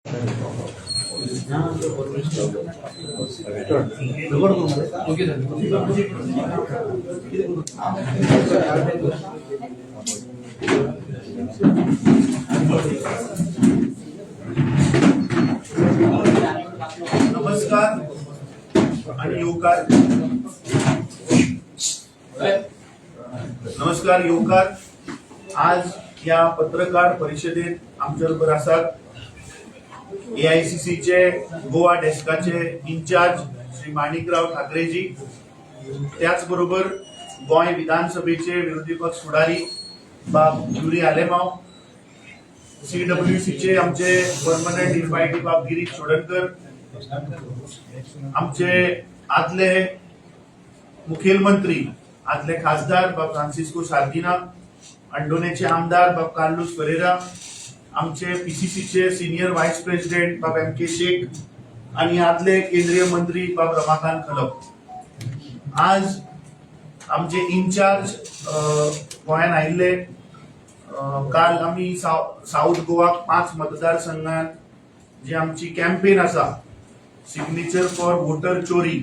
नमस्कार आणि युवकार. नमस्कार युवकार. आज या पत्रकार परिषदेत आमच्याबरोबर आसात AICC चे गोवा डेस्काचे इंचार्ज श्री माणिकराव ठाकरेजी, त्याचबरोबर गोय विधानसभेचे विरोधी पक्ष फुडारी बाब युरी आलेमाव, CWC चे आमचे परमनंट इन्व्हायटी बाब गिरीश चोडणकर, आमचे आदले मुखेलमंत्री आदले खासदार बाब फ्रांसिस्को सार्दिना, अंडोनेचे आमदार बाब कार्लोस पेरेरा, आमचे PCC चे सिनियर व्हाइस प्रेसिडेंट बाब MK शेख आणि आदले केंद्रीय मंत्री बाब रमाकांत खलप. आज आमचे इंचार्ज गोंयान आयिल्ले. काल आम्ही साऊथ गोवा 5 मतदारसंघात जी आमची कॅम्पेन आसा सिग्नेचर फॉर वोटर चोरी,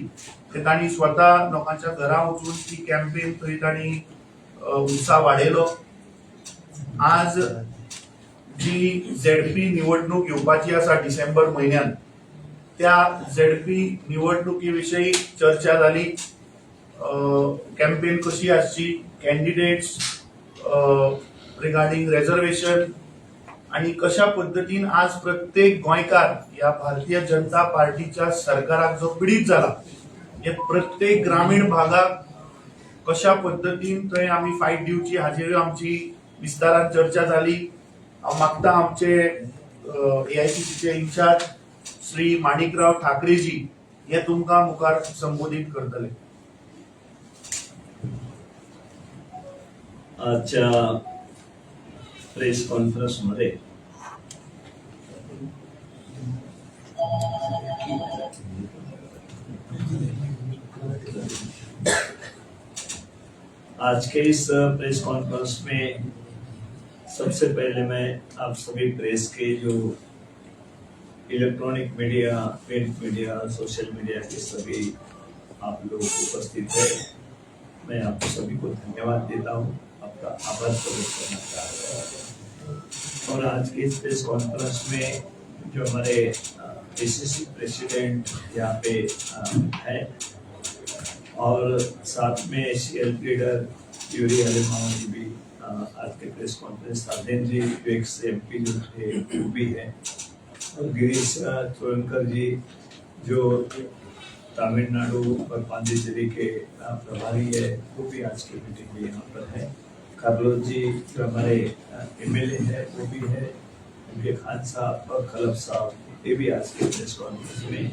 ते तांणी स्वतः लोकांच्या घरा वचून ती कॅम्पेन थंय तांणी उत्साह वाडयलो. आज जी ZP निवडणूक येवपाची आसा डिसेंबर म्हयन्यात, त्या ZP निवडणुकी विशयी चर्चा जाली. कॅम्पेन कशी आसची, कॅन्डिडेट्स रिगार्डिंग रिझर्वेशन आणि कशा पद्धतीन आज प्रत्येक गोंयकार या भारतीय जनता पार्टीच्या सरकाराक जो पीडित जाला, हे प्रत्येक ग्रामीण भागात कशा पद्धतीन थंय आमी फायट दिवची हाचेर आमची विस्तारान चर्चा जाली. हांव मागता आमचे AICC चे इंचार्ज श्री माणिकराव ठाकरेजी हे तुमकां मुखार संबोधित करतले. आजच्या प्रेस कॉन्फरन्स मध्ये आज के इस प्रेस कॉन्फ्रेंस में सबसे पहले मैं आप सभी प्रेस के जो electronic media, print media, social media के सभी आप लोग उपस्थित हैं, मैं आप सभी को धन्यवाद देता हूं, आपका आभार प्रकट करना चाहता हूं. और आज के इस प्रेस कॉन्फ्रेंस में जो हमारे PCC प्रेसिडेंट यहाँ पे है और साथ में CL लीडर यूरी आलेमाव जी भी आज के प्रेस कॉन्फ्रेंस, साधन जी जो एक MP जो थे वो भी है, और गिरीश चोडणकर जी जो तमिलनाडु और पांडिचेरी के प्रभारी है वो भी आज की मीटिंग में यहाँ पर है. कार्लोस जी जो हमारे MLA है वो भी है, MK खान साहब और खलप साहब ये भी आज के प्रेस कॉन्फ्रेंस में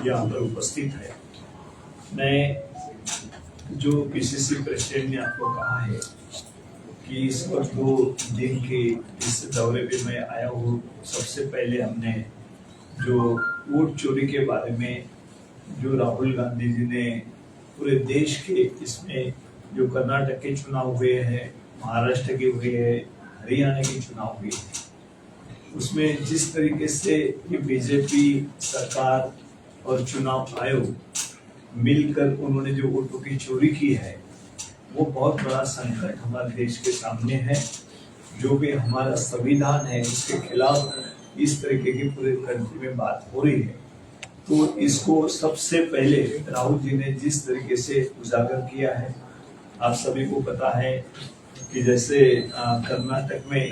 यहाँ पर उपस्थित है. मैं जो PCC प्रेसिडेंट ने आपको कहा है कि इस वक्त 2 दिन के इस दौरे पे मैं आया हूँ, सबसे पहले हमने जो वोट चोरी के बारे में जो राहुल गांधी जी ने पूरे देश के इसमें जो कर्नाटक के चुनाव हुए हैं, महाराष्ट्र के हुए हैं, हरियाणा के चुनाव हुए, उसमें जिस तरीके से ये बीजेपी सरकार और चुनाव आयोग मिलकर उन्होंने जो वोटों की चोरी की है, वो बहुत बड़ा संकट हमारे देश के सामने है. जो भी हमारा संविधान है उसके खिलाफ इस तरीके की पूरे कंट्री में बात हो रही है, तो इसको सबसे पहले राहुल जी ने जिस तरीके से उजागर किया है, आप सभी को पता है कि जैसे कर्नाटक में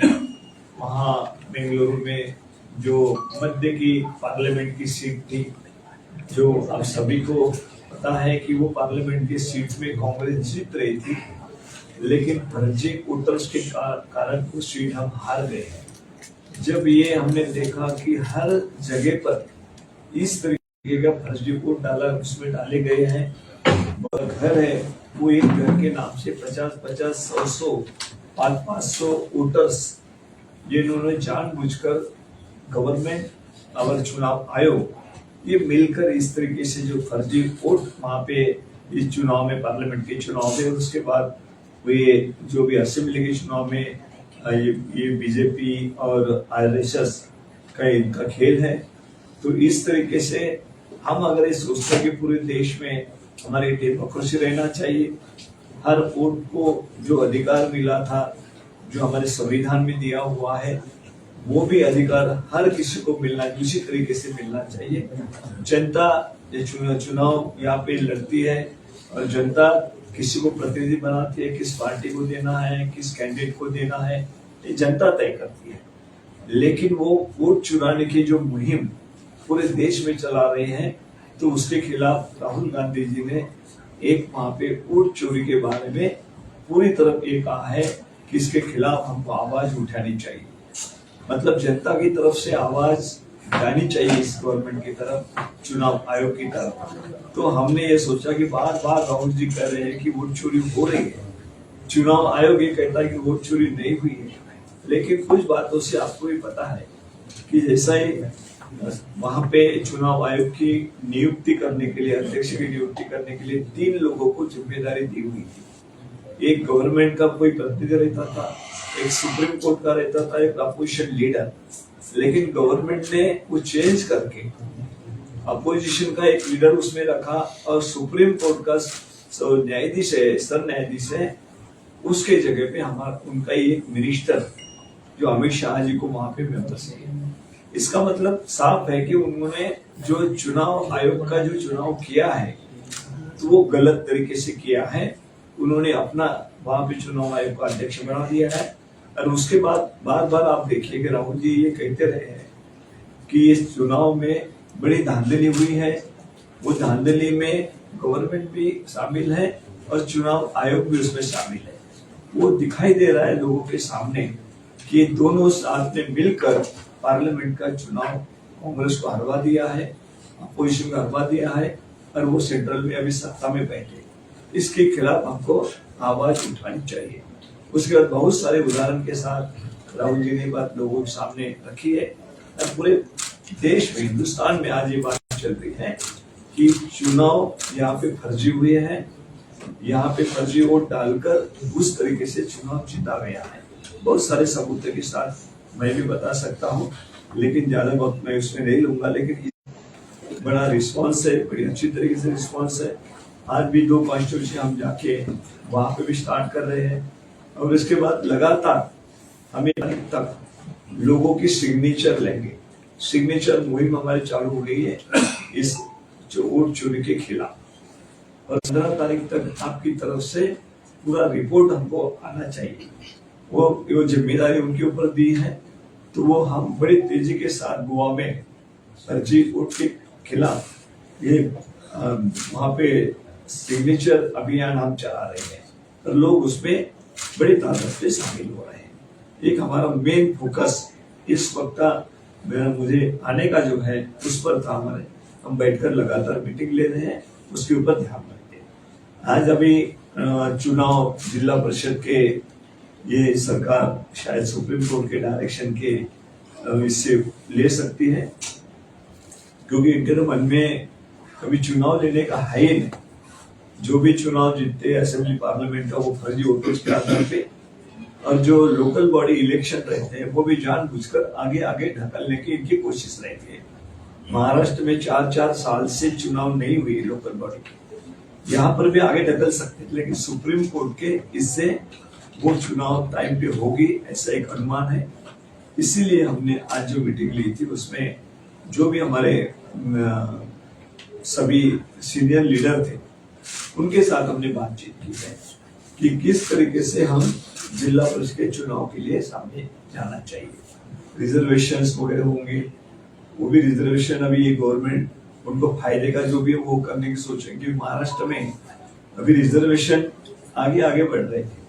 वहाँ बेंगलुरु में जो मध्य की पार्लियामेंट की सीट थी, जो आप सभी को पता है कि वो पार्लियामेंट की सीट में कांग्रेस जीत रही थी, लेकिन फर्जी वोटर्स के कारण वो सीट हम हार गए हैं. जब ये हमने देखा कि हर जगह पर इस तरीके का फर्जी वोट डाला, उसमें डाले गए हैं, घर है वो एक घर के नाम से 50-50, 100-100, 500 वोटर्स जिन्होंने जानबूझकर गवर्नमेंट और चुनाव आयोग ये मिलकर इस तरीके से जो फर्जी वोट वहां पे इस चुनाव में, पार्लियामेंट के चुनाव में, उसके बाद वे जो भी असेंबली के चुनाव में ये बीजेपी और RSS का इनका खेल है। तो इस तरीके से हम अगर ये सोचते हैं कि पूरे देश में हमारी डेमोक्रेसी रहना चाहिए, हर वोट को जो अधिकार मिला था, जो हमारे संविधान में दिया हुआ है, वो भी अधिकार हर किसी को मिलना, उसी तरीके से मिलना चाहिए। जनता ये चुनाव यहाँ पे लड़ती है और जनता किसी को प्रतिनिधि बनाती है, किस पार्टी को देना है, किस कैंडिडेट को देना है, ये जनता तय करती है। लेकिन वो वोट चुराने की जो मुहिम पूरे देश में चला रहे हैं, तो उसके खिलाफ राहुल गांधी जी ने एक वहां पे वोट चोरी के बारे में पूरी तरफ ये कहा है कि इसके खिलाफ हमको आवाज उठानी चाहिए। मतलब जनता की तरफ से आवाज जानी चाहिए इस गवर्नमेंट की तरफ, चुनाव आयोग की तरफ। तो हमने ये सोचा कि बार बार राहुल जी कह रहे हैं कि वोट चोरी हो रही है, चुनाव आयोग ये कहता है कि वोट चोरी नहीं हुई है, लेकिन कुछ बातों से आपको भी पता है कि जैसा ही वहां पे चुनाव आयोग की नियुक्ति करने के लिए, अध्यक्ष की नियुक्ति करने के लिए 3 लोगों को जिम्मेदारी दी हुई थी। एक गवर्नमेंट का कोई प्रतिनिधि रहता था, एक सुप्रीम कोर्ट का रहता था, एक अपोजिशन लीडर। लेकिन गवर्नमेंट ने वो चेंज करके अपोजिशन का एक लीडर उसमें रखा और सुप्रीम कोर्ट का न्यायाधीश है, सर न्यायाधीश है, उसके जगह पे हमारा उनका एक मिनिस्टर जो अमित शाह जी को वहां पे मेंबर से। इसका मतलब साफ है कि उन्होंने जो चुनाव आयोग का जो चुनाव किया है, तो वो गलत तरीके से किया है। उन्होंने अपना वहां पे चुनाव आयोग का अध्यक्ष बना दिया है। और उसके बाद बार बार आप देखिए कि राहुल जी ये कहते रहे हैं कि इस चुनाव में बड़ी धांधली हुई है। वो धांधली में गवर्नमेंट भी शामिल है और चुनाव आयोग भी उसमें शामिल है। वो दिखाई दे रहा है लोगों के सामने कि दोनों साथ में मिलकर पार्लियामेंट का चुनाव कांग्रेस को हरवा दिया है, अपोजिशन को हरवा दिया है और वो सेंट्रल में अभी सत्ता में बैठे। इसके खिलाफ हमको आवाज उठानी चाहिए। उसके बाद बहुत सारे उदाहरण के साथ राहुल जी ने बात लोगों के सामने रखी है और पूरे देश में, हिंदुस्तान में आज ये बात चल रही है कि चुनाव यहाँ पे फर्जी हुए हैं, यहाँ पे फर्जी वोट डालकर उस तरीके से चुनाव जीता गया है। बहुत सारे सबूत के साथ मैं भी बता सकता हूँ, लेकिन ज्यादा वक्त मैं उसमें नहीं लूंगा। लेकिन बड़ा रिस्पांस है, बड़ी अच्छी तरीके से रिस्पांस है। आज भी 2 कॉन्स्टिट्यूंसी हम जाके वहां पे भी स्टार्ट कर रहे हैं और इसके बाद लगातार हमें तक लोगों की सिग्नेचर लेंगे। सिग्नेचर मुहिम हमारी चालू हो गई है इस जो वोट चोरी के खिलाफ, और 15 तारीख तक आपकी तरफ से पूरा रिपोर्ट हमको आना चाहिए। वो जिम्मेदारी उनके ऊपर दी है, तो वो हम बड़ी तेजी के साथ गोवा में फर्जी वोट के खिलाफ ये वहां पे सिग्नेचर अभियान हम चला रहे हैं और लोग उसमें बड़ी ताकत से शामिल हो रहे हैं। एक हमारा मेन फोकस इस वक्त मुझे आने का जो है उस पर था। हम बैठकर लगातार मीटिंग ले रहे हैं, उसके ऊपर ध्यान रखते हैं। आज अभी चुनाव जिला परिषद के ये सरकार शायद सुप्रीम कोर्ट के डायरेक्शन के इससे ले सकती है, क्योंकि इनके तो मन में कभी चुनाव लेने का है ही नहीं। जो भी चुनाव जीतते हैं असेंबली पार्लियामेंट का, वो फर्जी वोटों के आधार पे, और जो लोकल बॉडी इलेक्शन रहते हैं वो भी जानबूझकर आगे आगे ढकलने की इनकी कोशिश रहती है। महाराष्ट्र में 4-4 साल से चुनाव नहीं हुई लोकल बॉडी की, यहाँ पर भी आगे ढकल सकते हैं, लेकिन सुप्रीम कोर्ट के इससे वो चुनाव टाइम पे होगी ऐसा एक अनुमान है। इसीलिए हमने आज जो मीटिंग ली थी उसमें जो भी हमारे सभी सीनियर लीडर थे उनके साथ हमने बातचीत की है कि किस तरीके से हम जिला परिषद के चुनाव के लिए सामने जाना चाहिए। रिजर्वेशंस वगैरह होंगे, वो भी रिजर्वेशन अभी ये गवर्नमेंट उनको फायदे का जो भी है वो करने की सोचेंगे। महाराष्ट्र में अभी रिजर्वेशन आगे आगे बढ़ रहे थे,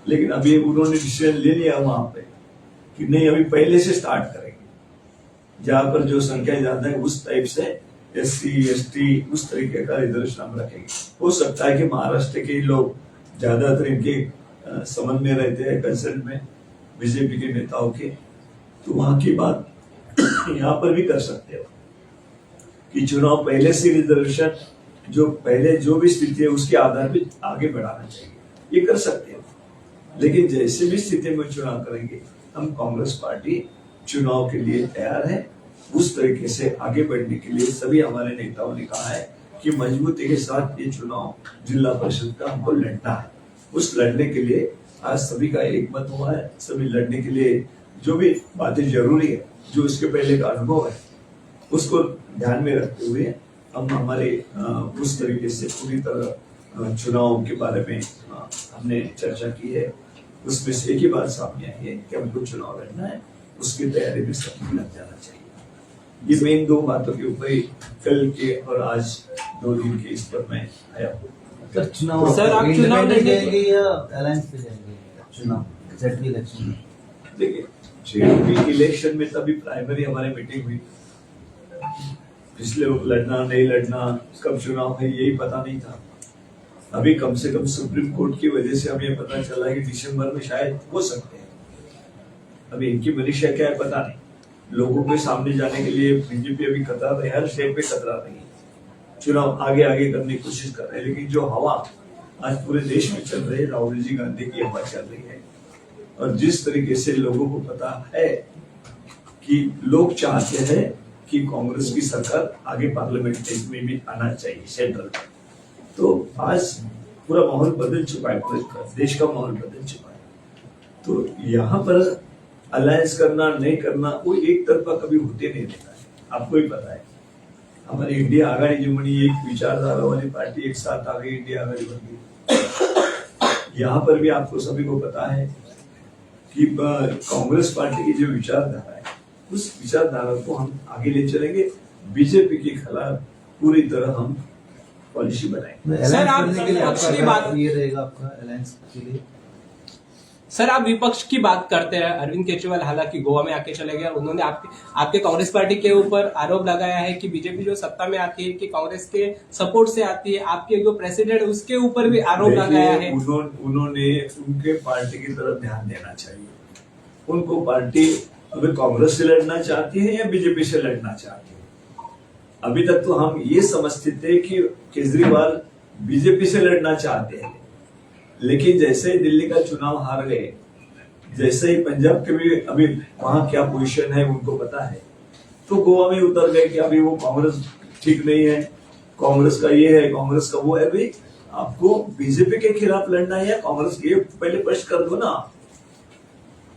लेकिन अभी उन्होंने डिसीजन ले लिया वहां पे कि नहीं, अभी पहले से स्टार्ट करेंगे। जहां पर जो संख्या ज्यादा है उस टाइप से SC ST उस तरीके का रिजर्वेशन हम रखेंगे। हो सकता है कि महाराष्ट्र के लोग ज्यादातर इनके संबंध में रहते हैं, कंसर्न में बीजेपी के नेताओं के, तो वहां की बात यहाँ पर भी कर सकते हो कि चुनाव पहले से रिजर्वेशन जो पहले जो भी स्थिति है उसके आधार पर आगे बढ़ाना चाहिए, ये कर सकते हैं। लेकिन जैसे भी स्थिति में चुनाव करेंगे हम कांग्रेस पार्टी चुनाव के लिए तैयार है। उस तरीके से आगे बढ़ने के लिए सभी हमारे नेताओं ने कहा है कि मजबूती के साथ ये चुनाव जिला परिषद का हमको लड़ना है। उस लड़ने के लिए आज सभी का एक मत हुआ है। सभी लड़ने के लिए जो भी बातें जरूरी है, जो इसके पहले का अनुभव है, उसको ध्यान में रखते हुए हम हमारे उस तरीके से पूरी तरह चुनाव के बारे में हमने चर्चा की है। उसमें से एक ही बात सामने आई है कि हमको चुनाव लड़ना है, उसकी तैयारी में सब लग जाना चाहिए। ये मेन दो बातों के ऊपर ही कल के और आज 2 दिन के इस पर मैं आया हूँ। सर चुनाव, सर आप चुनाव लड़ने जाएंगे या अलायंस पे जाएंगे चुनाव जेटली इलेक्शन में? देखिए, जेटली इलेक्शन में तभी प्राइमरी हमारे मीटिंग हुई। पिछले लड़ना नहीं लड़ना, कब चुनाव है, यही पता नहीं था। अभी कम से कम सुप्रीम कोर्ट की वजह से हमें पता चला कि दिसंबर में शायद हो सकते हैं। अभी इनकी मनीषा क्या है पता नहीं। लोगों के सामने जाने के लिए बीजेपी अभी कतरा रही है, हर स्टेट पे कतरा रही है। चुनाव आगे आगे करने की कोशिश कर रहे हैं, लेकिन जो हवा आज पूरे देश में चल रही है, राहुल जी गांधी की हवा चल रही है। और जिस तरीके से लोगों को पता है कि लोग चाहते हैं कि कांग्रेस की सरकार आगे पार्लियामेंट में भी आना चाहिए सेंट्रल में, तो आज पूरा माहौल बदल चुका है, पूरे देश का माहौल बदल चुका है। तो यहाँ पर अलायंस करना नहीं करना वो एक तरफा कभी होते नहीं रहता है। आपको ही पता है, हमारी इंडिया आघाड़ी जो बनी, एक विचारधारा वाली पार्टी एक साथ आ गई, इंडिया आघाड़ी बन गई। यहाँ पर भी आपको सभी को पता है कि कांग्रेस पार्टी की जो विचारधारा है, उस विचारधारा को हम आगे ले चलेंगे। बीजेपी के खिलाफ पूरी तरह हम पॉलिसी बनाएंगे। सर, आप करने के लिए विपक्ष की आपका बात- ये रहेगा आपका अलायंस के लिए? सर आप विपक्ष की बात करते हैं। अरविंद केजरीवाल हालांकि गोवा में आके चले गए, उन्होंने आपके कांग्रेस पार्टी के ऊपर आरोप लगाया है कि बीजेपी जो सत्ता में आती है कि कांग्रेस के सपोर्ट से आती है। आपके जो प्रेसिडेंट उसके ऊपर भी आरोप लगाया है। उन्होंने उनके पार्टी की तरफ ध्यान देना चाहिए। उनको पार्टी अभी कांग्रेस से लड़ना चाहती है या बीजेपी से लड़ना चाहती है? अभी तक तो हम ये समझते थे कि केजरीवाल बीजेपी से लड़ना चाहते हैं, लेकिन जैसे ही दिल्ली का चुनाव हार गए, जैसे ही पंजाब के भी अभी वहां क्या पोजीशन है उनको पता है, तो गोवा में उतर गए कि अभी वो कांग्रेस ठीक नहीं है, कांग्रेस का ये है, कांग्रेस का वो है। अभी आपको बीजेपी के खिलाफ लड़ना है या कांग्रेस के, पहले स्पष्ट कर दो ना।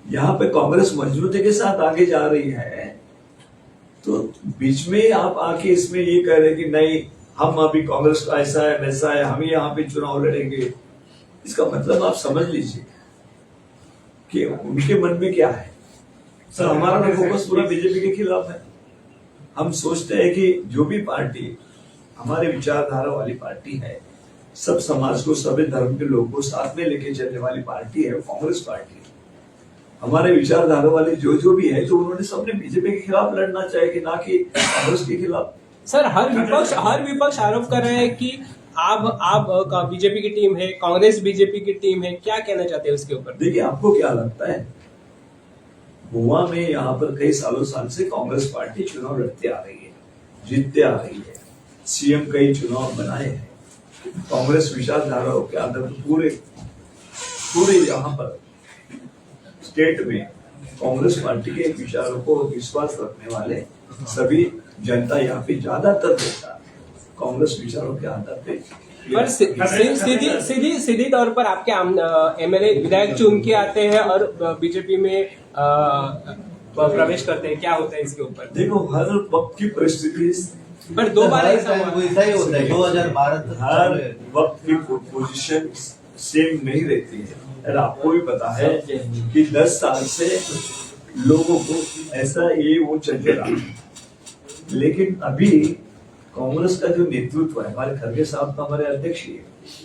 यहाँ पे कांग्रेस मजबूती के साथ आगे जा रही है, तो बीच में आप आके इसमें ये कह रहे कि नहीं हम अभी कांग्रेस का ऐसा है वैसा है, हम यहाँ पे चुनाव लड़ेंगे। इसका मतलब आप समझ लीजिए कि उनके मन में क्या है। सर हमारा फोकस पूरा बीजेपी के खिलाफ है। हम सोचते हैं कि जो भी पार्टी हमारे विचारधारा वाली पार्टी है, सब समाज को, सभी धर्म के लोगों को साथ में लेके चलने वाली पार्टी है, वो कांग्रेस पार्टी है। हमारे विचारधारा वाले जो भी है, तो उन्होंने सबने बीजेपी के खिलाफ लड़ना चाहिए कि ना कि कांग्रेस के खिलाफ। सर हर विपक्ष आरोप कर रहे हैं कि आप बीजेपी की टीम है, कांग्रेस बीजेपी की टीम है। क्या कहना चाहते हैं उसके ऊपर? देखिए, आपको क्या लगता है, गोवा में यहाँ पर कई साल से कांग्रेस पार्टी चुनाव लड़ते आ रही है, जीतते आ रही है, सीएम कई चुनाव बनाए हैं। कांग्रेस विचारधाराओं के आधार पर पूरे यहाँ पर स्टेट में कांग्रेस पार्टी के विचारों को विश्वास रखने वाले सभी जनता यहाँ पे ज्यादातर जनता कांग्रेस विचारों के आधार पे। पर सीधी तौर पर आपके एमएलए विधायक चुन के आते हैं और बीजेपी में प्रवेश करते हैं। क्या होता है इसके ऊपर? देखो, हर वक्त की परिस्थिति पर 2 बार ऐसा वैसा ही होता है। 2012 तक हर वक्त की पोजीशन सेम नहीं रहती है। और आपको भी पता है कि 10 साल से लोगों को ऐसा ये वो चलते रहा, लेकिन अभी कांग्रेस का जो नेतृत्व है, हमारे खड़गे साहब तो हमारे अध्यक्ष ही है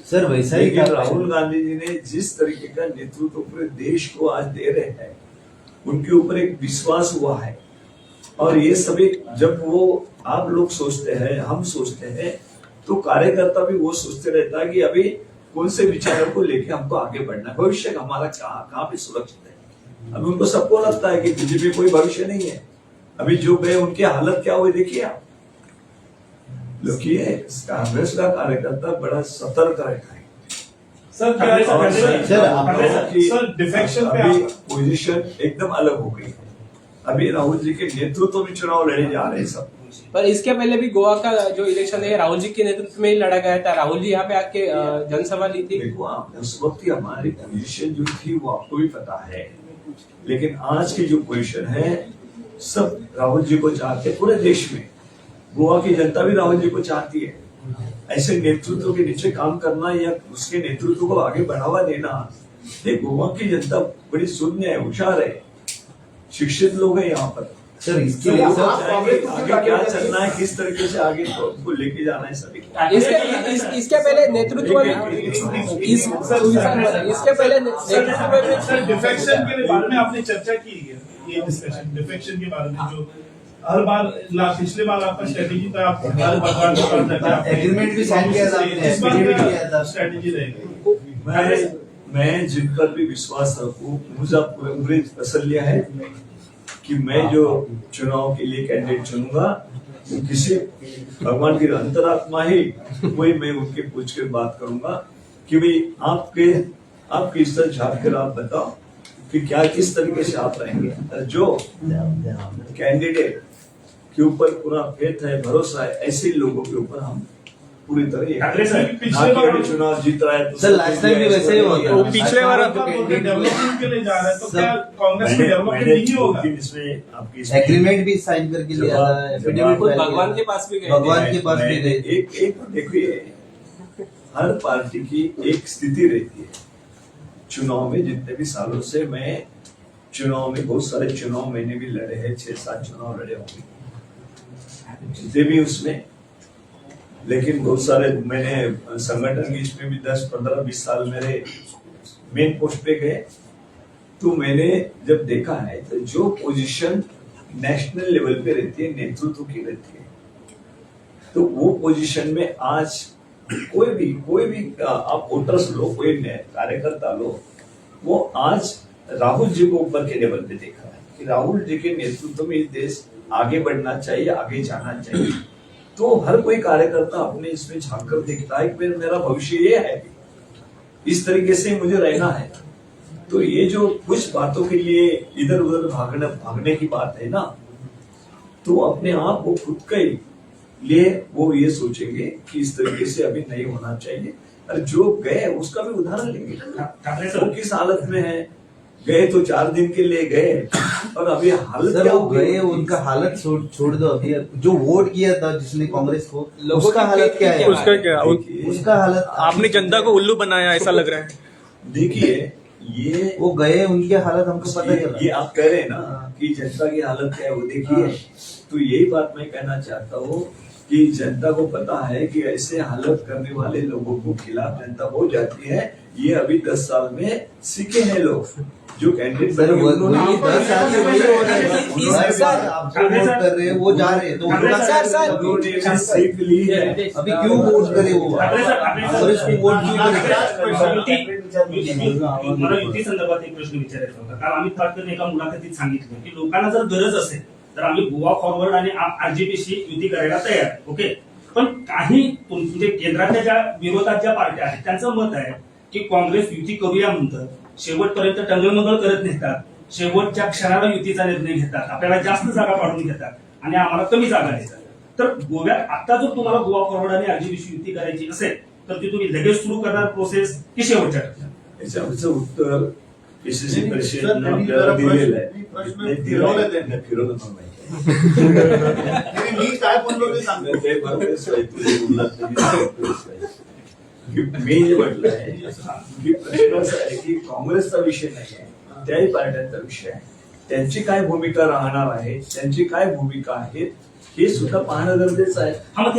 सर, वैसा ही लेकिन राहुल गांधी जी ने जिस तरीके का नेतृत्व पूरे देश को आज दे रहे हैं, उनके ऊपर एक विश्वास हुआ है। और ये सभी जब वो आप लोग सोचते हैं, हम सोचते हैं, तो कार्यकर्ता भी वो सोचते रहता है कि अभी कौन से विचारों को लेके हमको आगे बढ़ना है, भविष्य हमारा कहाँ पे सुरक्षित है। अभी उनको सबको लगता है कि बीजेपी कोई भविष्य नहीं है। अभी जो गए उनकी हालत क्या हुई देखिए आप। कांग्रेस का कार्यकर्ता बड़ा सतर्क रहता है। सर डिफेक्शन पे अभी पोजीशन एकदम अलग हो गई है। अभी राहुल जी के नेतृत्व में चुनाव लड़े जा रहे हैं सब। पर इसके पहले भी गोवा का जो इलेक्शन है राहुल जी के नेतृत्व में ही लड़ा गया था। राहुल जी यहाँ पे आके जनसभा ली थी। देखो आप उस वक्त की हमारी पोजीशन जो थी वो आपको भी पता है, लेकिन आज की जो पोजीशन है सब राहुल जी को चाहते हैं पूरे देश में। गोवा की जनता भी राहुल जी को चाहती है। ऐसे नेतृत्व के नीचे काम करना या उसके नेतृत्व को आगे बढ़ावा देना, ये गोवा की जनता बड़ी शून्य है, होशियार है, शिक्षित लोग हैं यहाँ पर। सर इसके तो लिए वो सर चाहेंगे आगे क्या चलना है, किस तरीके से आगे तो उनको लेके जाना है सभी को। इसके पहले नेतृत्व में इसके पहले नेतृत्व में सर डिफेक्शन के बारे में आपने चर्चा की है, ये डिस्कशन डिफेक्शन के बारे में जो हर बार पिछले बार आपका स्ट्रेटेजी था, आप हर बार एग्रीमेंट भी साइन किया था आपने, इस बार एग्रीमेंट किया था। क्या स्ट्रेटेजी रहेगी? मैं जिन पर भी विश्वास रखूं, मुझे पूरी तसल्ली है कि मैं जो चुनाव के लिए कैंडिडेट चुनूंगा वो किसी भगवान की अंतरात्मा ही वही मैं उनके पूछ के बात करूंगा कि भाई आपके इस तरह झाँक कर आप बताओ कि क्या किस तरीके से आप रहेंगे। जो कैंडिडेट के ऊपर पूरा फेथ है, भरोसा है, ऐसे लोगों के ऊपर हम पूरी तरह चुनाव जीत रहा है। सर लास्ट टाइम भी वैसे ही हुआ था। पिछले बार डेवलपमेंट के लिए जा रहा है तो क्या कांग्रेस में डेवलपमेंट नहीं होगा? इसमें आपकी एग्रीमेंट भी साइन करके लिया था, एफिडेविट फाइल किया। भगवान के पास भी गए। भगवान के पास भी गए। एक देखिए, हर पार्टी की एक स्थिति रहती है। चुनाव में जितने भी सालों से मैं चुनाव में बहुत सारे चुनाव मैंने भी लड़े हैं, 6-7 चुनाव लड़े होंगे, जीते भी उसमें, लेकिन बहुत सारे मैंने संगठन की इसमें भी 10-15-20 साल मेरे मेन पोस्ट पे गए। तो मैंने जब देखा है तो जो पोजीशन नेशनल लेवल पे रहती है, नेतृत्व की रहती है, तो वो पोजीशन में आज कोई भी आप वोटर्स लो, कोई कार्यकर्ता लो, वो आज राहुल जी को ऊपर के लेवल पे देखा है कि राहुल जी के नेतृत्व में देश आगे बढ़ना चाहिए, आगे जाना चाहिए। तो हर कोई कार्यकर्ता अपने इसमें झांक कर देखता है कि मेरा भविष्य ये है, इस तरीके से मुझे रहना है। तो ये जो कुछ बातों के लिए इधर उधर भागने की बात है ना, तो अपने आप वो खुद के लिए वो ये सोचेंगे कि इस तरीके से अभी नहीं होना चाहिए। और जो गए उसका भी उदाहरण लेंगे, वो किस हालत में है, गए तो 4 दिन के लिए गए और अभी हालत सर क्या वो हो गई? गए, उनका हालत छोड़ दो। अभी जो वोट किया था जिसने कांग्रेस को, उसका हालत क्या है? उसका क्या उसका हालत आपने जनता को उल्लू बनाया ऐसा लग रहा है। देखिए, ये वो गए, उनकी हालत हमको पता चला। ये आप कह रहे हैं ना कि जनता की हालत क्या है वो देखिए, तो यही बात मैं कहना चाहता हूँ कि जनता को पता है कि ऐसे हालत करने वाले लोगों को खिलाफ जनता हो जाती है। ये अभी 10 साल में सीखे हैं लोग, जो कैंडिडेट सर बने उन्होंने वही 10 साल से वही हो रहा है। आप जो वोट कर रहे हैं वो जा रहे हैं, तो उन्होंने भी सीख ली है। अभी क्यों वोट करे वो? कांग्रेस को वोट क्यों मला युती संदर्भात एक प्रश्न विचारायचा होता, कारण आम्ही पाटकर एका मुलाखतीत सांगितलं की लोकांना जर गरज असेल तर आम्ही गोवा फॉरवर्ड आणि आरजेपीशी युती करायला तयार आहे, ओके। पण काही म्हणजे केंद्राच्या ज्या विरोधात ज्या पार्ट्या आहेत त्यांचं मत आहे की काँग्रेस युती करूया म्हणतं, शेवटपर्यंत टंगळमंगळ करत नेतात, शेवटच्या क्षणाला युतीचा निर्णय घेतात, आपल्याला जास्त जागा पाडून घेतात आणि आम्हाला कमी जागा देतात। तर गोव्यात आता जर तुम्हाला गोवा फॉरवर्ड आणि आरजेपीशी युती करायची असेल तर ती तुम्ही लगेच सुरू करणार प्रोसेस की शेवटच्या टप्प्यात? याचं उत्तर पीसीसी परिषदेनं आपल्याला दिलेलं आहे. नाही दिलेलं आहे, फिरवलं पण नाही. मी काय बोललो ते सांगतो. ते बरोबरच आहे, तुम्ही बोललात ते बरोबरच आहे. मी जे म्हटलं आहे की प्रश्न असा आहे की काँग्रेसचा विषय नाही आहे, त्याही पार्ट्यांचा विषय आहे. त्यांची काय भूमिका राहणार आहे, त्यांची काय भूमिका आहे हे सुद्धा पाहणं गरजेचं आहे.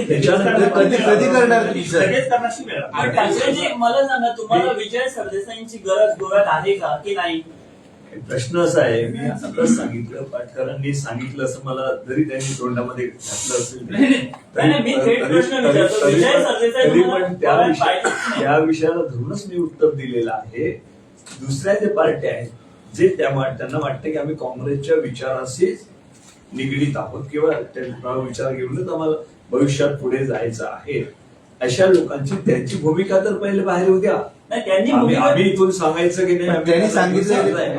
त्याच्यानंतर कधी करणार तुम्ही सर? लगेच करण्याची वेळ आहे. पण ठाकरेजी, मला सांगा, तुम्हाला विजय सरदेसाईंची गरज गोव्यात आहे का की नाही? प्रश्न असा आहे, मी आताच सांगितलं, पाटकरांनी सांगितलं असं मला जरी त्यांनी तोंडामध्ये घातलं असेल नाही, मी थेट प्रश्न विचारतो. विजय सरदेसाई तरी तुम्हाला पण गोव्यात पाहिजे की नाही? त्या विषयाला धरूनच मी उत्तर दिलेलं आहे. दुसऱ्या जे पार्ट्या आहेत जे त्यांना वाटतं की आम्ही काँग्रेसच्या विचाराशीच निगडीत आहोत किंवा त्यांचा विचार घेऊनच आम्हाला भविष्यात पुढे जायचं आहे, अशा लोकांची त्यांची भूमिका तर पहिले बाहेर होऊ द्या. नाही, त्यांनी आम्ही इथून सांगायचं की नाही, त्यांनी सांगितलं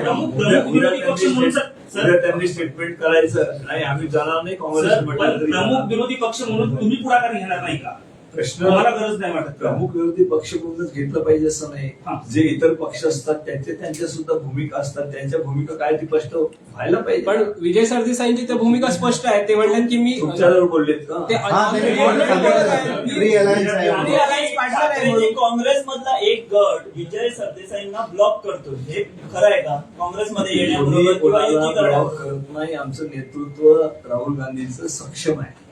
प्रमुख विरोधी पक्ष म्हणून उद्या त्यांनी स्टेटमेंट करायचं नाही आम्ही जाणार नाही काँग्रेस सर, म्हटलं पण तरी प्रमुख जाणार. विरोधी पक्ष म्हणून तुम्ही पुढाकार घेणार नाही का? प्रश्न तुम्हाला गरज नाही वाटत का? प्रमुख विरोधी पक्ष म्हणूनच घेतलं पाहिजे असं हा. नाही. जे इतर पक्ष असतात त्यांच्या सुद्धा भूमिका असतात. त्यांच्या भूमिका काय ती स्पष्ट व्हायला पाहिजे. पण विजय सरदेसाईंची तर भूमिका स्पष्ट आहे. ते म्हणतात की मी तुमच्याजवळ बोललेत का? ते हा, त्यांनी सांगितलं. फ्री अलायन्स आहे. आणि ठाकरेंची काँग्रेसमधला एक गट विजय सरदेसाईंना ब्लॉक करतो, हे खरं आहे का? काँग्रेसमध्ये येण्याबरोबर कोणी किंवा कोणाला युती करण्याबरोबर? ब्लॉक करत नाही. आमचं नेतृत्व राहुल गांधींचं सक्षम आहे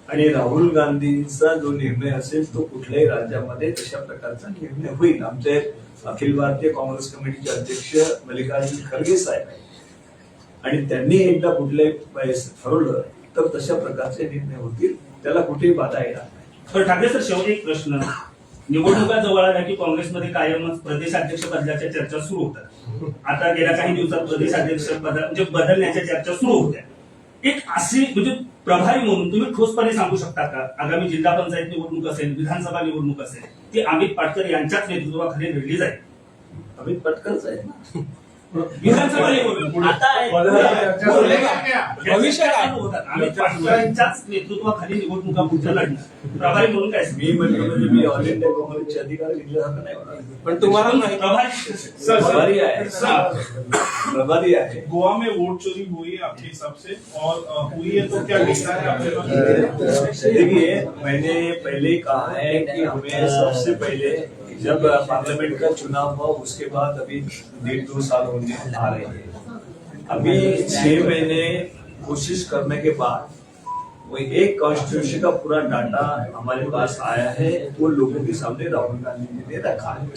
आणि राहुल गांधींचा जो निर्णय असेल तो कुठल्याही राज्यामध्ये तशा प्रकारचा निर्णय होईल. आमचे अखिल भारतीय काँग्रेस कमिटीचे अध्यक्ष मल्लिकार्जुन खरगे साहेब आहेत आणि त्यांनी एकदा कुठल्याही वेळेस ठरवलं तर तशा प्रकारचे निर्णय होतील. त्याला कुठेही बाधा येणार नाही. तर ठाकरे सर, शेवटी एक प्रश्न. निवडणुका जवळ आल्या की काँग्रेसमध्ये कायमच प्रदेशाध्यक्ष पदाच्या चर्चा सुरू होतात. आता गेल्या काही दिवसात प्रदेशाध्यक्ष पद म्हणजे बदलण्याच्या चर्चा सुरू होत्या. एक अशी म्हणजे प्रभारी म्हणून तुम्ही ठोसपणे सांगू शकता का, आगामी जिल्हा पंचायत निवडणूक असेल, विधानसभा निवडणूक असेल, ती अमित पाटकर यांच्याच नेतृत्वाखाली लढली जाईल? अमित पटकरच आहे ना. विधानसभा निवडणूक आता भविष्य काय? अमित पाटकर यांच्याच नेतृत्वाखाली निवडणुका पुढच्या लढणार. प्रभारी म्हणून काय मी म्हटलं म्हणजे मी ऑल इंडिया काँग्रेसचे अधिकार घेतल्यासारखं नाही होणार. पण तुम्हाला नाही. प्रभारी प्रभारी आहे. प्रभारी आहे. गोवा में वोट चोरी हुई है आपके हिसाब से, और हुई है तो क्या देखना है आपके पास? देखिए, मैंने पहले ही कहा है कि हमें सबसे पहले जब पार्लियामेंट का चुनाव हुआ उसके बाद अभी 1.5-2 साल होने आ रहे हैं. अभी 6 महीने कोशिश करने के बाद वो एक कॉन्स्टिट्यूशन का पूरा डाटा हमारे पास आया है, वो लोगों के सामने राहुल गांधी जी ने रखा है.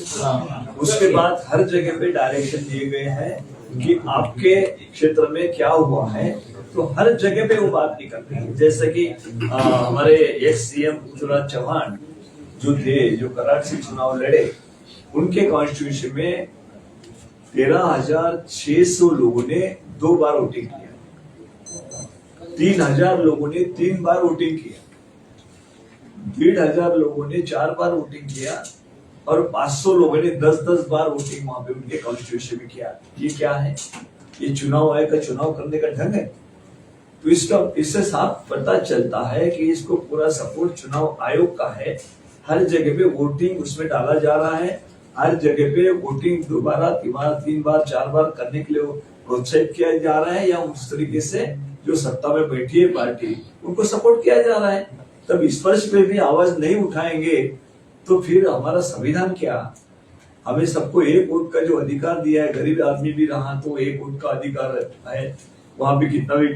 उसके बाद हर जगह पे डायरेक्शन दिए गए हैं कि आपके क्षेत्र में क्या हुआ है, तो हर जगह पे वो बात निकल रही है. जैसे कि हमारे एक्स सीएम पृथ्वीराज चौहान जो थे, जो कराड़ से चुनाव लड़े, उनके कॉन्स्टिट्यूशन में 13,600 लोगों ने 2 बार वोटिंग किया, 3,000 लोगों ने 3 बार वोटिंग किया, 1,500 लोगों ने 4 बार वोटिंग किया और 500 लोगों ने 10-10 बार वोटिंग वहां पे उनके कॉन्स्टिट्यूशन में किया. ये क्या है? ये चुनाव आयोग का चुनाव करने का ढंग है. तो इससे साफ पता चलता है कि इसको पूरा सपोर्ट चुनाव आयोग का है. हर जगह पे वोटिंग उसमें डाला जा रहा है. हर जगह पे वोटिंग 2 बार 3 बार 4 बार करने के लिए प्रोत्साहित किया जा रहा है, या उस तरीके से जो सत्ता में बैठी है पार्टी उनको सपोर्ट किया जा रहा है. तब इस पर पे भी आवाज नहीं उठाएंगे तो फिर हमारा संविधान क्या? हमें सबको एक वोट का जो अधिकार दिया है, गरीब आदमी भी रहा तो एक वोट का अधिकार है. वहां पे कितना भी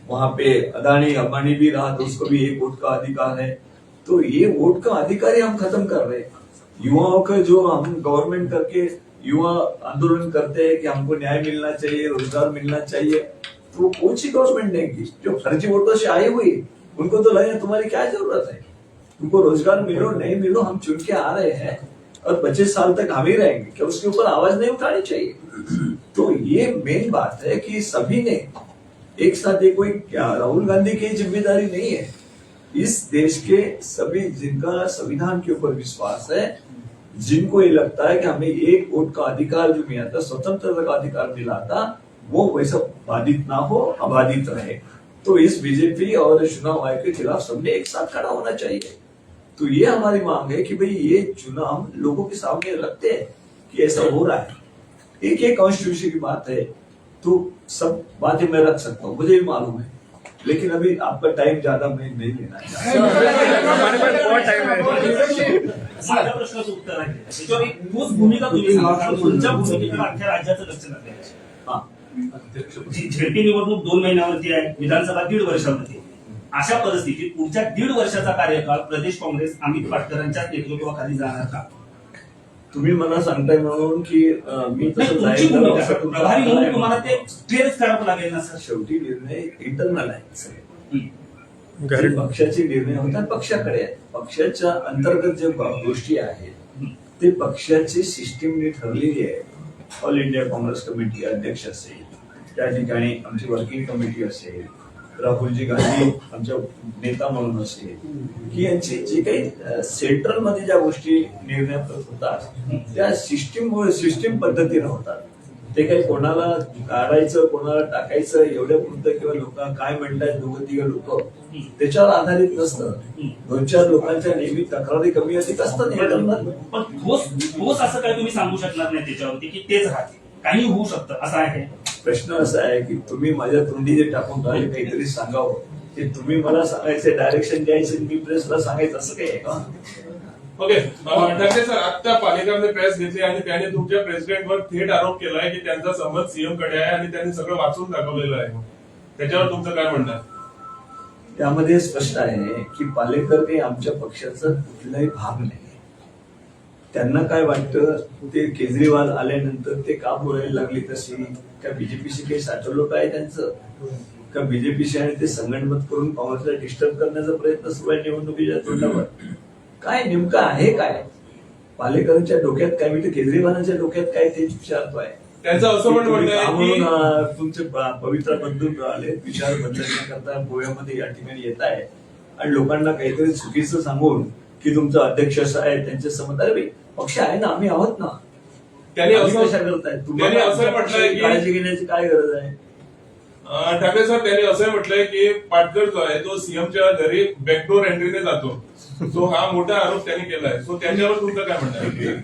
वहां पे अदानी अंबानी भी रहा तो उसको भी एक वोट का अधिकार है. तो ये वोट का अधिकार ही हम खत्म कर रहे हैं. युवाओं का जो हम गवर्नमेंट करके युवा आंदोलन करते हैं कि हमको न्याय मिलना चाहिए, रोजगार मिलना चाहिए, तो कौन सी गवर्नमेंट देगी? जो फर्जी वोटों से आई हुई उनको तो लगे तुम्हारी क्या जरूरत है, तुमको रोजगार मिलो नहीं मिलो, हम चुन के आ रहे हैं और 25 साल तक हम ही रहेंगे, क्या उसके ऊपर आवाज नहीं उठानी चाहिए? तो ये मेन बात है कि सभी ने एक साथ, ये कोई राहुल गांधी की जिम्मेदारी नहीं है. इस देश के सभी जिनका संविधान के ऊपर विश्वास है, जिनको ये लगता है कि हमें एक वोट का अधिकार जो मिला था, स्वतंत्रता का अधिकार मिला था, वो वैसा बाधित ना हो, अबाधित रहे. तो इस बीजेपी और चुनाव आयोग के खिलाफ सबने एक साथ खड़ा होना चाहिए. तो ये हमारी मांग है कि भाई ये चुनाव लोगों के सामने रखते हैं कि ऐसा हो रहा है. एक कॉन्स्टिट्यूशन की बात है तो सब बातें मैं रख सकता हूँ, मुझे भी मालूम है, लेकिन अभी आपका टाइम ज्यादा मैं नहीं लेना चाहता. हमारे पास बहुत टाइम है. माझ्या प्रश्नाचं उत्तर आहे त्याच्यावर एक ठोस भूमिका तुम्ही सांगा, कारण तुमच्या भूमिकेकडे अख्ख्या राज्याचं लक्ष लागलं आहे. हाँ. झेडपी निवडणूक 2 महिन्यावरती आहे, विधानसभा 1.5 वर्षावरती. अशा परिस्थितीत पुढच्या 1.5 वर्षाचा कार्यकाळ प्रदेश काँग्रेस अमित पाटकरांच्या नेतृत्वाखाली जाणार का? तुम्ही मला सांगताय म्हणून की मी नाही, तसं तुमची जाहीर भूमिका प्रभारी म्हणून तुम्हाला ते क्लिअर करावं लागेल ना सर. शेवटी निर्णय इंटरनल आहे. हम्म. जे पक्षाचे निर्णय होतात पक्षाकडे आहेत. पक्षाच्या अंतर्गत जे गोष्टी आहेत ते पक्षाची सिस्टीमने ठरलेली आहे. ऑल इंडिया काँग्रेस कमिटी अध्यक्ष असेल, त्या ठिकाणी आमची वर्किंग कमिटी असेल, राहुलजी गांधी आमच्या नेता म्हणून असेल, की यांची जे काही सेंट्रल मध्ये ज्या गोष्टी निर्णय होतात त्या सिस्टीम पद्धतीने होतात. ते काही कोणाला काढायचं कोणाला टाकायचं एवढ्या पुरतं किंवा लोक काय म्हणतात दोघं तिघं लोक त्याच्यावर आधारित नसतं. 2-4 लोकांच्या नेहमी तक्रारी कमी अधिक असतात हे करणार. पण ठोस असं काय तुम्ही सांगू शकणार नाही त्याच्यावरती की तेच राहते, काही होऊ शकतं असं आहे. प्रश्न असा आहे की तुम्ही माझ्या तोंडी जे टाकून राहिले काहीतरी सांगावं ते तुम्ही मला सांगायचे डायरेक्शन द्यायचे मी प्रेसला सांगायचं असं काही आहे का? ओके ठाकरे सर, आता पालेकरने प्रेस घेतली आणि त्याने तुमच्या प्रेसिडेंटवर थेट आरोप केलाय की त्यांचा संबंध सीएम कडे आहे आणि त्यांनी सगळं वाचून दाखवलेलं आहे. त्याच्यावर तुमचं काय म्हणणं आहे? त्यामध्ये स्पष्ट आहे की पालेकर हे आमच्या पक्षाचा कुठलाही भाग नाही. त्यांना काय वाटतं ते केजरीवाल आल्यानंतर ते का बोलायला लागले तशी का बीजेपीशी काही साठवलं काय त्यांचं का बीजेपीशी आणि ते संगणमत करून काँग्रेसला डिस्टर्ब करण्याचा प्रयत्न सुरू आहे निवडणुकीच्या तोंडावर. काय नेमकं आहे काय पालेकरांच्या डोक्यात काय मी तर केजरीवालांच्या डोक्यात काय ते विचारतोय. त्यांचं असं पण म्हणणं आहे की म्हणून तुमचे पवित्र बंधू आले विचार बदलण्याकरता गोव्यामध्ये या ठिकाणी येत आहे आणि लोकांना काहीतरी चुकीचं सांगून की तुमचा अध्यक्ष असं आहे त्यांच्या समोर अरे पक्ष आहे ना आम्ही आहोत ना. त्यांनी असं कशा करताय त्यांनी असं म्हटलंय की काळजी घेण्याची काय गरज आहे? ठाकरे सर त्यांनी असं म्हटलंय की पाटकर जो आहे तो सीएमच्या घरी बॅकडोर एंट्रीने जातो. सो हा मोठा आरोप त्यांनी केलाय. सो त्याच्यावर तुमचं काय म्हणणं आहे?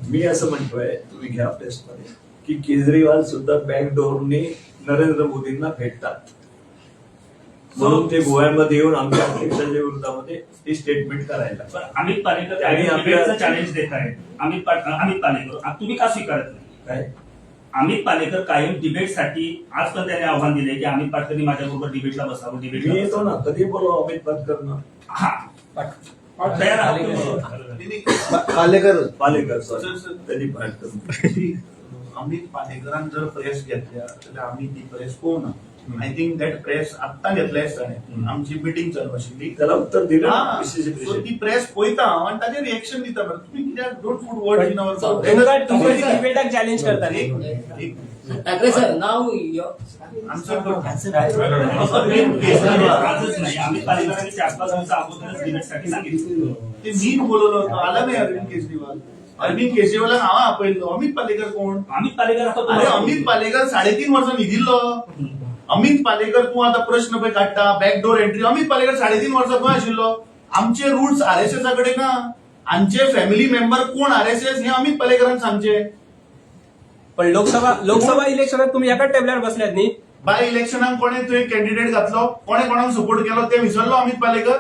मी असं म्हणतोय तुम्ही घ्या प्रेसमध्ये की केजरीवाल सुद्धा बॅकडोरने नरेंद्र मोदींना भेटतात म्हणून ते गोव्यामध्ये येऊन आमच्या अध्यक्षाच्या विरोधामध्ये ही स्टेटमेंट करायला. पण अमित पालेकर आणि आपल्या- चॅलेंज देत आहेत. अमित पालेकर तुम्ही का स्वीकारत नाही? काय अमित पालेकर कायम डिबेटसाठी आज पण त्याने आव्हान दिले की अमित पाटकरनी माझ्याबरोबर डिबेटला बसावं. मी डिबेटला येतो ना कधी बोलू अमित पाटकरना हा तयार आहात तुम्ही? पालेकर सॉरी त्यांनी पाटकर अमित पालेकरान जर प्रेस घेतल्या जाल्यार आमी ती प्रेस पळोवना. आय थिंक दॅट प्रेस आत्ता घेतल्या ताणें आमची मिटींग चालू आशिल्ली त्याला उत्तर दिलं हा, PCC so प्रेसिडेंट. ती प्रेस पळयता हांव आनी ताजेर रिएक्शन दिता. बरं तुम्ही कित्याक don't put words in our mouth. डिबेटाक चॅलेंज करतात. ठाकरे सर नाव आन्सर करता. आजच नाही अमित पालेकरांनी 4-5 दिवसा अगोदरच डिबेटसाठी सांगितलं. ते मी बोलवलं होतं आला नाही अरविंद केजरीवाल. अरविंद केजरीवालाक हांव आपयलो. अमित पालेकर कोण? अमित पालेकर अरे अमित पालेकर 3.5 वर्सां न्हिदिल्लो. अमित पालेकर तू आता प्रश्न पळय काडटा बॅकडोर एंट्री. अमित पालेकर 3.5 वर्सां खंय आशिल्लो? आमचे रूट्स RSS कडेन ना. आमचे फॅमिली मेंबर कोण RSS हे अमित पालेकरांक सांगचे. पण लोकसभा इलेक्शनात तुम्ही एकाच टेबलार बसल्यात न्ही. बाय इलेक्शनाक कोणे थंय कॅन्डिडेट घातलो कोणे कोणाक सपोर्ट केलो ते विसरलो अमित पालेकर.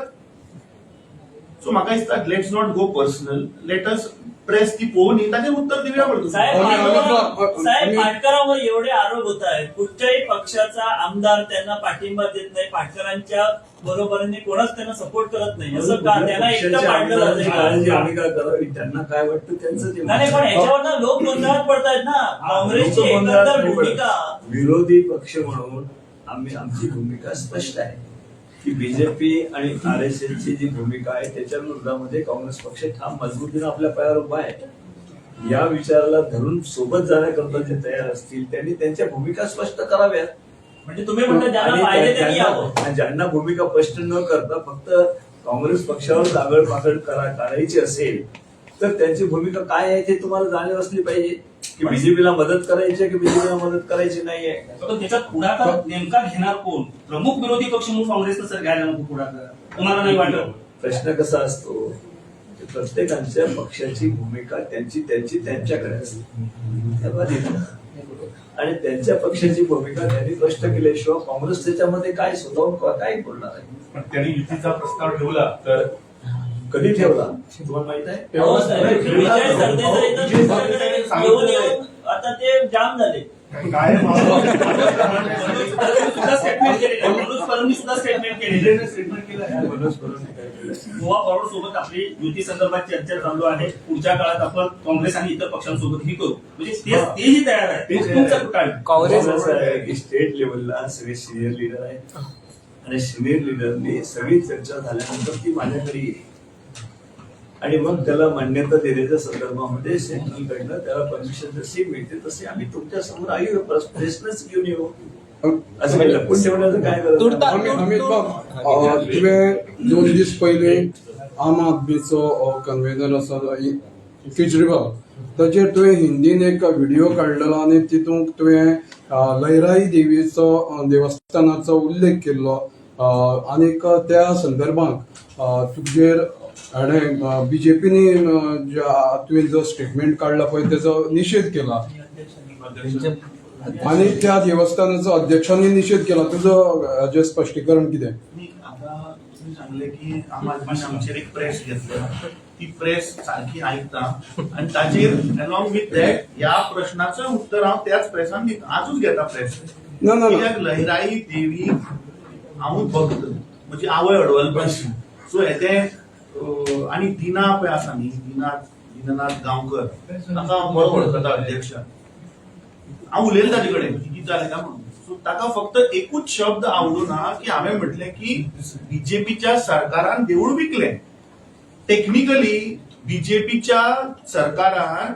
सो म्हाका दिसता let's not go personal. Let us press ती पळोवन ताचेर उत्तर दिवया पडतो. साहेब पाटकरांवर एवढे आरोप होत आहेत कुठच्याही पक्षाचा आमदार त्यांना पाठिंबा देत नाही पाटकरांच्या बरोबरीने कोणाच त्यांना सपोर्ट करत नाही असं का त्यांना एकटं मांडलं काळजी जातं. आम्ही काय करावी त्यांना काय वाटतं त्यांचं ते नाही पण ह्याच्यावर लोक गोंधळात पडतायत ना काँग्रेसची एकंदर भूमिका. विरोधी पक्ष म्हणून आमची भूमिका स्पष्ट आहे की बीजेपी आणि RSS ची जी भूमिका आहे त्याच्या विरोधामध्ये काँग्रेस पक्ष ठाम मजबूतीने आपल्या पायावर उभा आहे. या विचाराला धरून सोबत जाण्याकरता जे तयार असतील त्यांनी त्यांच्या भूमिका स्पष्ट कराव्यात. म्हणजे तुम्ही म्हणता ज्यांना पाहिजे त्यांनी यावं. आणि ज्यांना भूमिका स्पष्ट न करता फक्त काँग्रेस पक्षावर दागड पाकड काढायची असेल तर त्यांची भूमिका काय आहे ते तुम्हाला जाणीव असली पाहिजे की बीजेपीला मदत करायची की बीजेपीला मदत करायची नाहीये. पण त्याच्यात पुढाकार नेमका घेणार कोण? प्रमुख विरोधी पक्ष म्हणून काँग्रेसनं सर घ्यायला नको पुढाकार. तुम्हाला नाही वाटत? प्रश्न कसा असतो की प्रत्येकाच्या पक्षाची भूमिका त्यांच्याकडे असते आणि त्यांच्या पक्षाची भूमिका त्यांनी स्पष्ट केल्याशिवाय काँग्रेस त्याच्यामध्ये काय स्वतःहून काय बोलणार आहे. पण त्यांनी युतीचा प्रस्ताव ठेवला तर कधी ठेवला तुम्हाला माहित आहे? हो साहेब, विजय सरदेसाई तर दुसऱ्याकडे येऊन आता ते जाम झाले. सुद्धा स्टेटमेंट केलेलं आहे. मनोज परमनी सुद्धा स्टेटमेंट केलेलं आहे. गोवा फॉरवर्ड सोबत आपली युती संदर्भात चर्चा चालू आहे. पुढच्या काळात आपण काँग्रेस आणि इतर पक्षांसोबतही करू. म्हणजे तेही तयार आहे. तुमचं काय? काँग्रेस असं आहे की स्टेट लेवलला सगळे सिनियर लिडर आहेत आणि सिनियर लिडरने सगळी चर्चा झाल्यानंतर ती माझ्याकडे येईल आणि मग त्याला मान्यता देण्याच्या संदर्भामध्ये सेंट्रल कडनं त्याला परमिशन जशी मिळते तसे आम्ही तुमच्या समोर आई प्रश्नच घेऊन येऊ. असं काही लपून ठेवण्याचं काय गरज अमित बाब तुवें 2 दीस पयलीं आम आदमीचो कन्व्हेनर आसा केजरीवाल ताचेर तुवें हिंदीन एक व्हिडिओ काडलेलो आनी तितूंत तुवें लयराई देवीचो देवस्थानाचो उल्लेख केल्लो आनीक त्या संदर्भांत तुजेर हाणें बीजेपीनी तुवें जो स्टेटमेंट काडला पळय तेजो निशेध केला आनी त्या देवस्थानाचो अध्यक्षांनी निशेध केला. तुजो हाजें स्पश्टीकरण कितें? आता तुम्ही सांगले की आम आदमीन आमचेर एक प्रेस घेतल्या, ती प्रेस सारखी ऐकता आणि ताचेर अलॉंग विथ दॅट ह्या प्रश्नाचं उत्तर हांव त्याच प्रेसान दिता, आजूच घेता प्रेस. कित्याक लहराई देवी हांव भक्त, म्हजी आवय अडवलपाची, सो हेते आनी दिना पळय आसा न्ही, दिनानाथ गांवकर ताका हांव बरो वळखता अध्यक्ष, हांव उलयलें ताजे कडेन कितें जालें काय म्हणून. सो ताका फक्त एकूच शब्द आवडूना की हांवें म्हटलें की बीजेपीच्या सरकारान देवूळ विकलें. टेक्निकली बीजेपीच्या सरकारान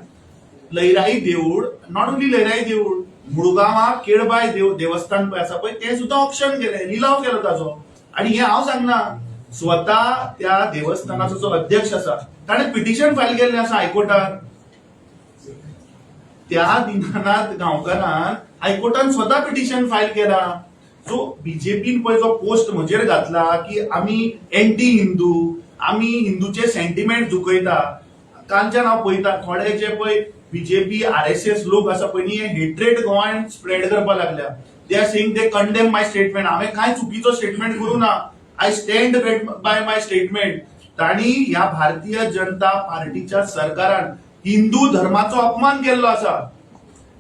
लयराई देवूळ, नॉट ओन्ली लयराई देवूळ, मुळगांवां केळबाय देवस्थान पळय आसा पळय तें सुद्दां ऑप्शन केलें, लिलाव केलो ताजो. आनी हें हांव सांगना, स्वता त्या देवस्थानाचो जो अध्यक्ष आसा ताणें पिटिशन फायल केल्लें आसा हायकोर्टात. त्या दिनानाथ गांवकारान हायकोर्टान स्वता पिटिशन फायल केला. सो बीजेपीन पळय जो पोस्ट म्हजेर घातला की आमी एंटी हिंदू, आमी हिंदूचे सेंटिमेंट दुखयता, कालच्यान हांव पळयता थोडे जे पळय बीजेपी आरएसएस लोक आसा पळय न्ही, हे हेट्रेड गोंयांत स्प्रेड करपाक लागल्या. They are saying they condemn my statement. हांवें कांय चुकीचो स्टेटमेंट करूं ना, I stand by my statement. तांणी ह्या भारतीय जनता पार्टीच्या सरकारान हिंदू धर्माचो अपमान केल्लो आसा.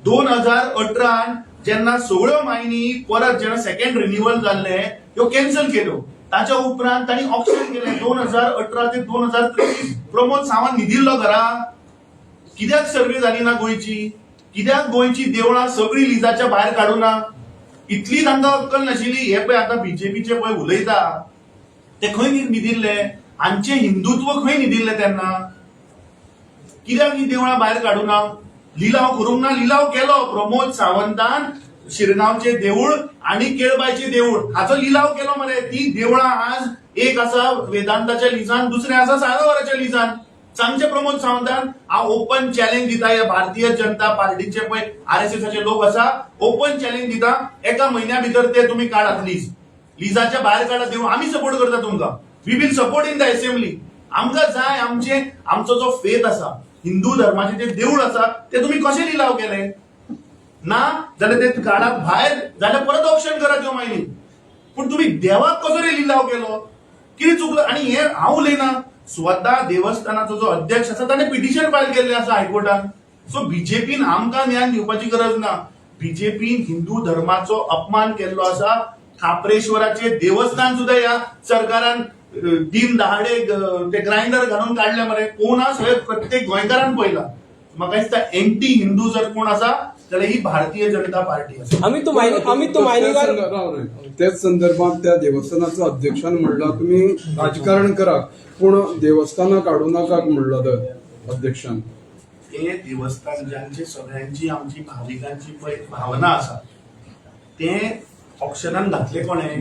2018 जेन्ना सगळ्यो मायनी परत जेन्ना सेकंड रिन्युअल जाल्ले त्यो कॅन्सल केल्यो, ताच्या उपरांत तांणी ऑप्शन केलें 2018 ते 2023 प्रमोद सावंत न्हिदिल्लो घरा. कित्याक सर्वे जाली ना गोंयची? कित्याक गोंयची देवळां सगळीं लिजाच्या भायर काडूना? इतली तांकां अक्कल नाशिल्ली. हे पळय आतां बीजेपीचे पळय उलयता ते खंय न्हिदिल्ले? हांचे हिंदुत्व खंय न्हिदिल्ले तेन्ना? कित्याक ही देवळां भायर काडूना? लिलाव करूंक ना? लिलाव केलो. प्रमोद सावंतान शिरगांवचे देवूळ आणि केळबायचे देवूळ हाचो लिलाव केलो मरे. ती देवळां आज एक आसा वेदांताच्या लिजान, दुसरें आसा साळगांवच्या लिजान. सांगचे प्रमोद सावंतान, हांव ओपन चॅलेंज दिता ह्या भारतीय जनता पार्टीचे पळय आरएसएसाचे लोक आसा, ओपन चॅलेंज दिता, एका म्हयन्या भितर ते तुमी काडात लीज, लिजाच्या भायर काडात देवूळ. आमी सपोर्ट करता तुमकां. We will support in the assembly. आमकां जाय आमचो जो फेथ आसा, हिंदू धर्माचे जे देवूळ आसा ते तुम्ही कशे लिलाव केले ना जाल्यार ते काडात भायर, जाल्यार परत ऑप्शन करा त्यो मायनी. पूण तुम्ही देवाक कसो रे लिलाव केलो? कितें चुकलं? आणि हे हांव उलयना, स्वता देवस्थानाचो जो अध्यक्ष आसा ताणें पिटिशन फायल केल्लें आसा हायकोर्टान. सो बीजेपीन आमकां ज्ञान दिवपाची गरज ना. बीजेपीन हिंदू धर्माचो अपमान केल्लो आसा. खापरेश्वराचे देवस्थान सुद्धा ह्या सरकारान दिन दहाडे ते ग्राइंडर घालून काढले मरे. कोण सगळे प्रत्येक गोंयकारान पळयला. म्हाका दिसता एंटी हिंदू जर कोण आसा जाल्यार ही भारतीय जनता पार्टी आसा. त्याच संदर्भात त्या देवस्थानाचो अध्यक्षान म्हणला तुम्ही राजकारण करा पूण देवस्थानां काडू नाका म्हणला तर अध्यक्षान. ते देवस्थान ज्यांची सगळ्यांची आमची भाविकांची पळय भावना आसा ते ऑप्शनान घातले कोणे?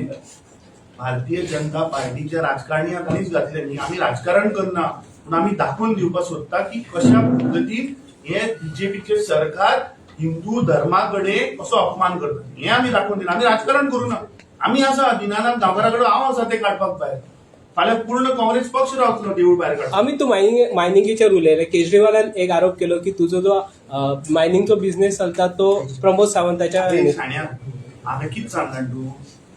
भारतीय जनता पार्टीच्या राजकारण्यांनीच घातले न्ही. आमी राजकारण करना, पूण आमी दाखोवन दिवपाक सोदता की कशा पद्दतीन हे बीजेपीचे सरकार हिंदू धर्माकडे कसो अपमान करता. हे आमी दाखोवन दिना. आमी राजकारण करूं ना. आमी आसा दिनानाथ गांवकारा कडेन हांव आसा ते काडपाक भायर. फाल्यां पूर्ण काँग्रेस पक्ष रावतलो देवूळ भायर काडपाक. आमी तू मायनिंगेचेर उलयले. केजरीवालान एक आरोप केलो की तुजो जो मायनिंगचो बिझनेस चलता तो प्रमोद सावंताच्या. हांवें कितें सांगता तूं?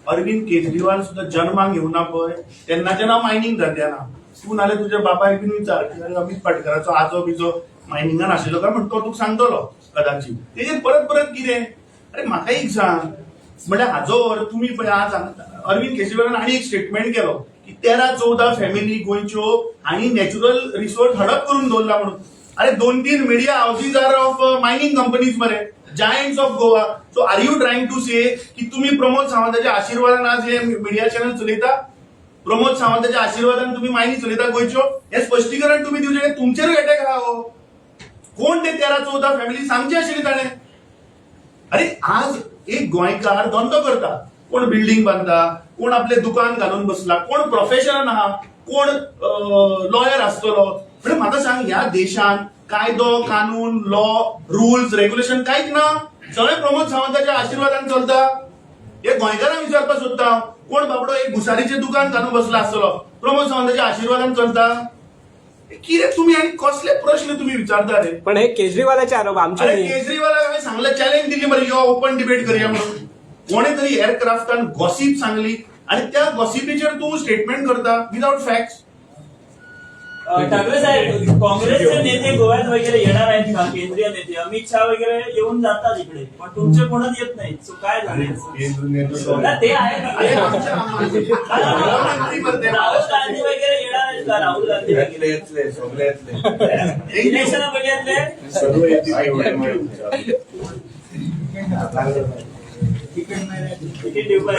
अरविंद केजरीवाल सुद्धा जन्माक येवना पळय तेन्नाच्यान हांव मायनिंग धंद्याना. तूं नाल्यार तुज्या बापायक बीन विचार की अमित पाटकराचो आजो बिजो मायनिंगान आशिल्लो काय म्हण तो तुका सांगतलो कदाचित. तेजेर परत परत कितें? अरे म्हाका एक सांग, म्हळ्यार हाजो तुमी पळय आज अरविंद केजरीवालान आनी एक स्टेटमेंट केलो की 13-14 फॅमिली गोंयच्यो हांणी नॅचरल रिसोर्स हडप करून दवरला म्हणून. अरे 2-3 media houses are of mining companies मरे, giants of Goa. So are you trying to say की तुम्ही प्रमोद सावंताच्या आशीर्वादान आज हे मीडिया चॅनल चलयता? प्रमोद सावंताच्या आशीर्वादान तुम्ही मायनी चलयता गोंयच्यो? हे स्पश्टीकरण तुम्ही दिवचे. तुमचेर अटॅक आहा हो. कोण ते 13-14 फॅमिली सांगचे आशिल्ले ताणें? अरे आज एक गोंयकार धंदो करता, कोण बिल्डिंग बांदता, कोण आपले दुकान घालून बसला, कोण प्रोफेशनल आहा, कोण लॉयर आसतलो. म्हणजे म्हाका सांग, ह्या देशान कायदो कानून लॉ रुल्स रेग्युलेशन कांयच ना. सगळे प्रमोद सावंताच्या आशीर्वादान चलता. हे गोंयकारांक विचारपाक सोदता हांव, कोण बाबडो एक भुसारीचें दुकान घालून बसला आसतलो, प्रमोद सावंताच्या आशीर्वादान चलता. कितें तुम्ही आणि कसले प्रश्न तुम्ही विचारता रे. पण हे केजरीवालाचे आरोप आमचे अरे नाही. केजरीवालाक हांवें सांगलें, चॅलेंज दिली मरे, यो ओपन डिबेट करूया म्हणून. कोणे तरी एअरक्राफ्टान गॉसिप सांगली आणि त्या गॉसिपीचेर तूं स्टेटमेंट करता विदाउट फॅक्ट्स. ठाकरे साहेब, काँग्रेसचे नेते गोव्यात वगैरे येणार आहेत का? केंद्रीय नेते अमित शहा वगैरे येऊन जातात इकडे, पण तुमचे कोणच येत नाहीत. सो काय झाले? ते आहे ना. अरे आमच्या गृहमंत्रीमध्ये राहुल गांधी वगैरे येणार आहेत का? राहुल गांधी वगैरे इलेक्शन बघितले. तिकीट देऊ का?